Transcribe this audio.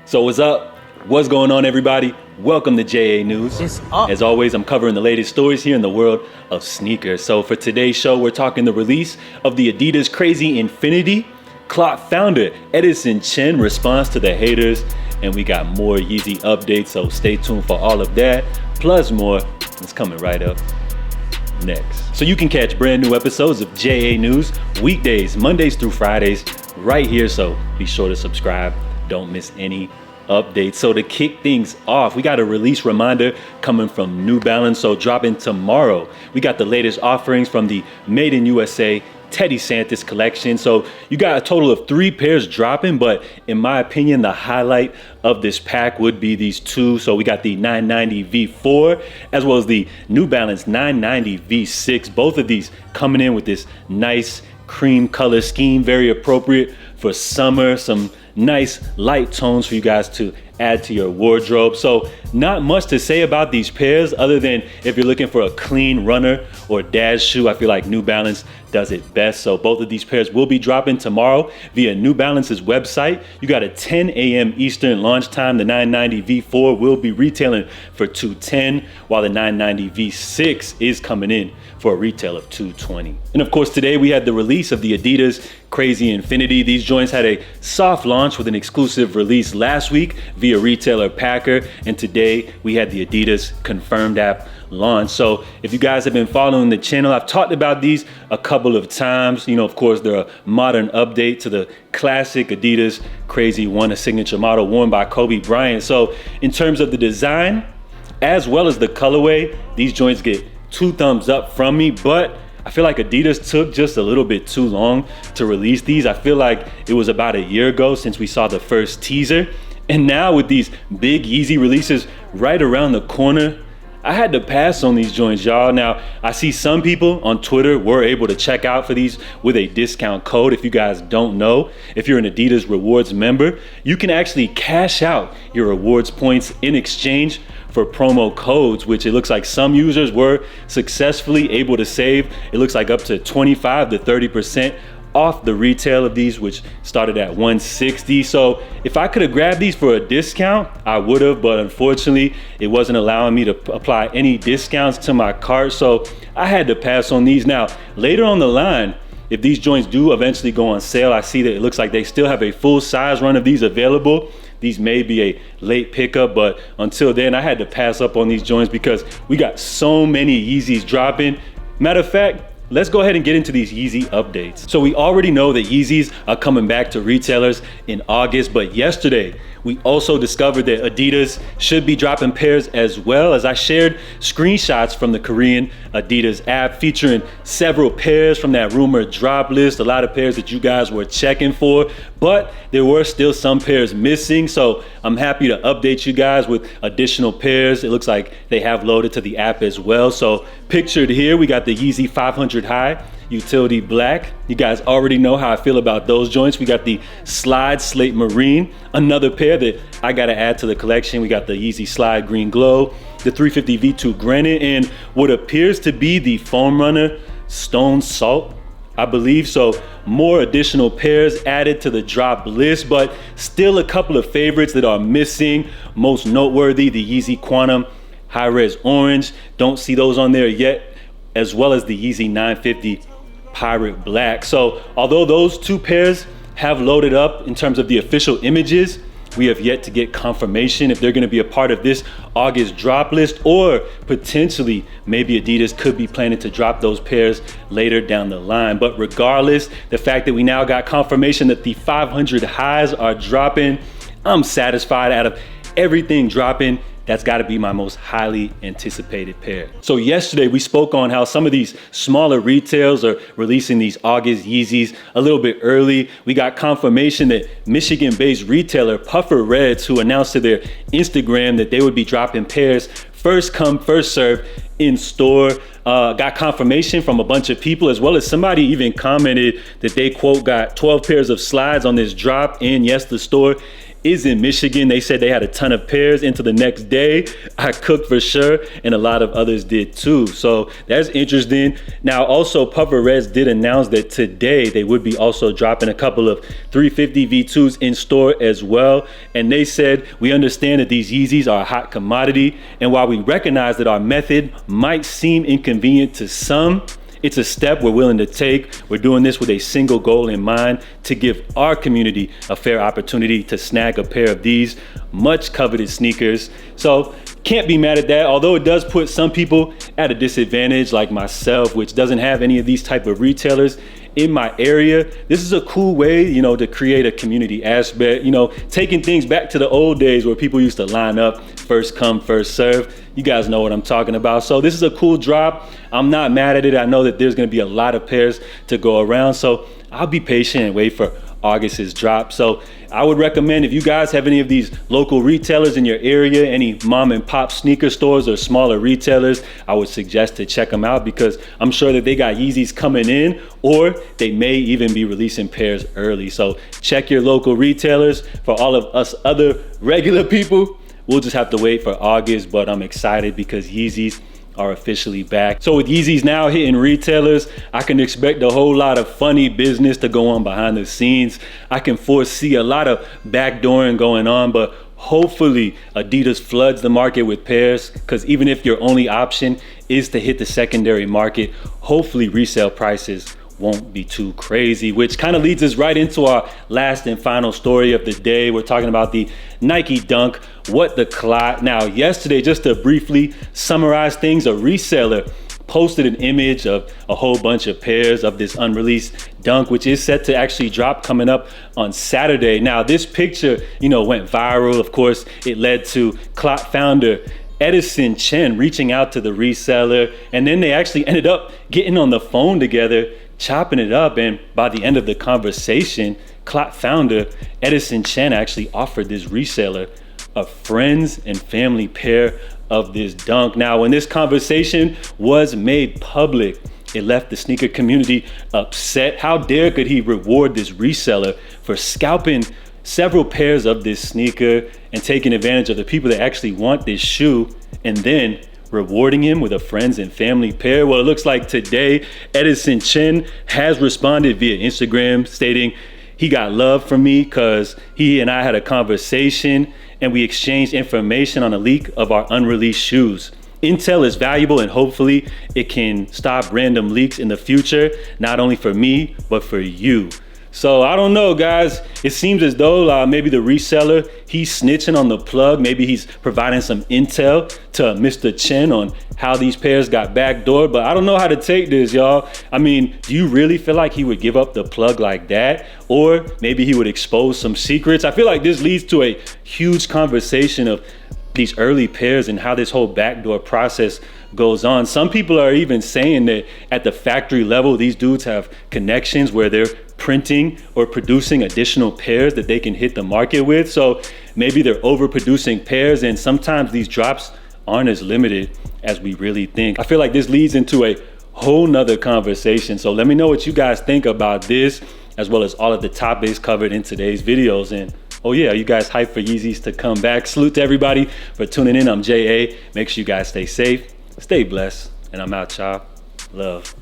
So what's up? What's going on, everybody? Welcome to JA News. It's up. As always, I'm covering the latest stories here in the world of sneakers. So for today's show, we're talking the release of the Adidas YEEZY. Clock founder Edison Chen responds to the haters, and we got more Yeezy updates, so stay tuned for all of that, plus more. It's coming right up next. So you can catch brand new episodes of JA News weekdays, Mondays through Fridays, right here, so be sure to subscribe. Don't miss any updates. So to kick things off, we got a release reminder coming from New Balance, so dropping tomorrow. We got the latest offerings from the Made in USA Teddy Santis collection. So you got a total of 3 pairs dropping, but in my opinion, the highlight of this pack would be these two. So we got the 990 V4 as well as the New Balance 990 V6. Both of these coming in with this nice cream color scheme, very appropriate for summer. Some nice light tones for you guys to add to your wardrobe. So not much to say about these pairs other than if you're looking for a clean runner or dash shoe, I feel like New Balance does it best. So both of these pairs will be dropping tomorrow via New Balance's website. You got a 10 a.m. Eastern launch time. The 990 V4 will be retailing for $210, while the 990 V6 is coming in for a retail of $220. And of course, today we had the release of the Adidas YEEZY. These joints had a soft launch with an exclusive release last week via retailer Packer, and today we had the Adidas confirmed app launch. So if you guys have been following the channel, I've talked about these a couple of times. You know, of course, they're a modern update to the classic Adidas Crazy One, a signature model worn by Kobe Bryant. So in terms of the design, as well as the colorway, these joints get 2 thumbs up from me, but I feel like Adidas took just a little bit too long to release these. I feel like it was about a year ago since we saw the first teaser. And now with these big Yeezy releases right around the corner, I had to pass on these joints, y'all. Now, I see some people on Twitter were able to check out for these with a discount code. If you guys don't know, if you're an Adidas Rewards member, you can actually cash out your rewards points in exchange for promo codes, which it looks like some users were successfully able to save. It looks like up to 25 to 30% off the retail of these, which started at $160. So if I could have grabbed these for a discount, I would have, but unfortunately it wasn't allowing me to apply any discounts to my cart, so I had to pass on these. Now later on the line, if these joints do eventually go on sale, I see that it looks like they still have a full size run of these available. These may be a late pickup, but until then I had to pass up on these joints because we got so many Yeezys dropping. Matter of fact, let's go ahead and get into these Yeezy updates. So we already know that Yeezys are coming back to retailers in August, but yesterday we also discovered that Adidas should be dropping pairs as well, as I shared screenshots from the Korean Adidas app featuring several pairs from that rumored drop list, a lot of pairs that you guys were checking for, but there were still some pairs missing. So I'm happy to update you guys with additional pairs. It looks like they have loaded to the app as well. So pictured here, we got the Yeezy 500 High Utility Black. You guys already know how I feel about those joints. We got the Slide Slate Marine, another pair that I gotta add to the collection. We got the Yeezy Slide Green Glow, the 350 V2 Granite, and what appears to be the Foam Runner Stone Salt, I believe. So more additional pairs added to the drop list, but still a couple of favorites that are missing. Most noteworthy, the Yeezy Quantum High Res Orange. Don't see those on there yet, as well as the Yeezy 950 Pirate Black. So although those 2 pairs have loaded up in terms of the official images, we have yet to get confirmation if they're going to be a part of this August drop list, or potentially maybe Adidas could be planning to drop those pairs later down the line. But regardless, the fact that we now got confirmation that the 500 highs are dropping, I'm satisfied. Out of everything dropping, that's got to be my most highly anticipated pair. So yesterday we spoke on how some of these smaller retails are releasing these August Yeezys a little bit early. We got confirmation that Michigan-based retailer Puffer Reds, who announced to their Instagram that they would be dropping pairs first come, first serve in store. Got confirmation from a bunch of people, as well as somebody even commented that they, quote, got 12 pairs of slides on this drop. And yes, the store is in Michigan. They said they had a ton of pairs into the next day. I cooked for sure, and a lot of others did too. So that's interesting. Now also Puffer Reds did announce that today they would be also dropping a couple of 350 V2s in store as well. And they said, we understand that these Yeezys are a hot commodity, and while we recognize that our method might seem inconvenient to some, it's a step we're willing to take. We're doing this with a single goal in mind, to give our community a fair opportunity to snag a pair of these much coveted sneakers. So can't be mad at that, although it does put some people at a disadvantage like myself, which doesn't have any of these type of retailers in my area. This is a cool way, you know, to create a community aspect, you know, taking things back to the old days where people used to line up, first come, first serve. You guys know what I'm talking about. So this is a cool drop. I'm not mad at it. I know that there's gonna be a lot of pairs to go around. So I'll be patient and wait for August's drop. So I would recommend, if you guys have any of these local retailers in your area, any mom and pop sneaker stores or smaller retailers, I would suggest to check them out, because I'm sure that they got Yeezys coming in, or they may even be releasing pairs early. So check your local retailers. For all of us other regular people, we'll just have to wait for August, but I'm excited because Yeezys are officially back. So with Yeezys now hitting retailers, I can expect a whole lot of funny business to go on behind the scenes. I can foresee a lot of backdooring going on, but hopefully Adidas floods the market with pairs, because even if your only option is to hit the secondary market, hopefully resale prices won't be too crazy, which kind of leads us right into our last and final story of the day. We're talking about the Nike Dunk, what the clot. Now, yesterday, just to briefly summarize things, a reseller posted an image of a whole bunch of pairs of this unreleased Dunk, which is set to actually drop coming up on Saturday. Now, this picture, you know, went viral. Of course, it led to Clot founder Edison Chen reaching out to the reseller, and then they actually ended up getting on the phone together, chopping it up. And by the end of the conversation, Clot founder Edison Chen actually offered this reseller a friends and family pair of this Dunk. Now, when this conversation was made public, it left the sneaker community upset. How dare could he reward this reseller for scalping several pairs of this sneaker and taking advantage of the people that actually want this shoe, and then rewarding him with a friends and family pair? Well, it looks like today Edison Chen has responded via Instagram stating he got love from me because he and I had a conversation and we exchanged information on a leak of our unreleased shoes. Intel is valuable, and hopefully it can stop random leaks in the future, not only for me, but for you. So I don't know, guys. It seems as though maybe the reseller, he's snitching on the plug. Maybe he's providing some intel to Mr. Chen on how these pairs got backdoored, but I don't know how to take this, y'all. I mean, do you really feel like he would give up the plug like that? Or maybe he would expose some secrets? I feel like this leads to a huge conversation of these early pairs and how this whole backdoor process goes on. Some people are even saying that at the factory level, these dudes have connections where they're printing or producing additional pairs that they can hit the market with. So maybe they're overproducing pairs, and sometimes these drops aren't as limited as we really think. I feel like this leads into a whole nother conversation. So let me know what you guys think about this, as well as all of the topics covered in today's videos. And oh yeah, are you guys hyped for Yeezys to come back? Salute to everybody for tuning in. I'm JA. Make sure you guys stay safe, stay blessed, and I'm out, y'all. Love.